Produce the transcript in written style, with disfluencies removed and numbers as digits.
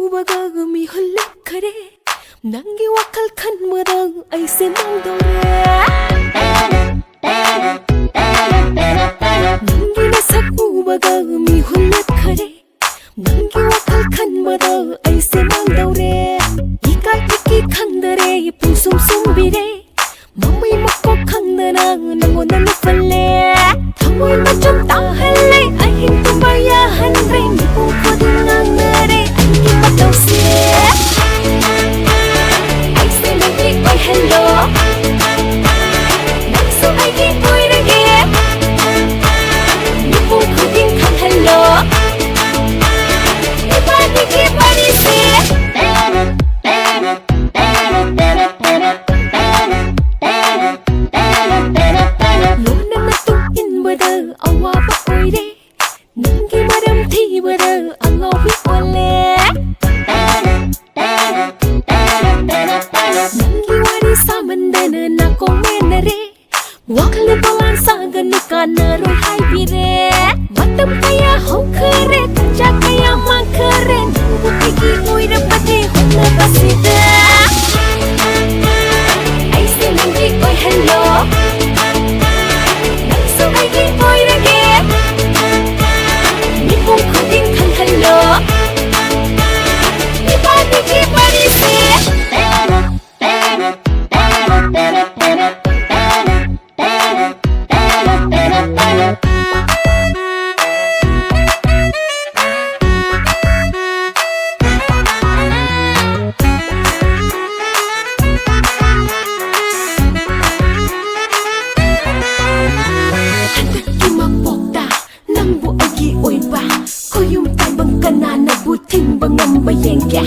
우바가 미헐레카레 난기 와칼칸 무당 아이세 몽도레 난기 나삭 우바가 미헐레카레 난기 와칼칸 무당 아이세 몽도레 이깔 이끼 칸다레 붕숨숨비레 맘이 먹고 칸다나 나모나 나팔레 당월만 좀 따할래 아힌 tumaya 한레 미국 거둥랑 나레 아니 맛없이 아이세 나기 ой hello 낙서 아이기 보이르게 미국 거딩 칸 hello 이바디기 바리세 Nanggi madam thi bada ango bi wale Nanggi wari samandana na ko menare Wakle balan sagan kana roi hai bire Batam kaya hokare kanja kaya makare Nangu pigi oira pate honna basida Aise nanggi oi hello Nangso aigi oira ge 미국 거딩 칸 hello 이바디기 바리세 Oi ba, ko yung tay bang kanana buting bang ang bayengke.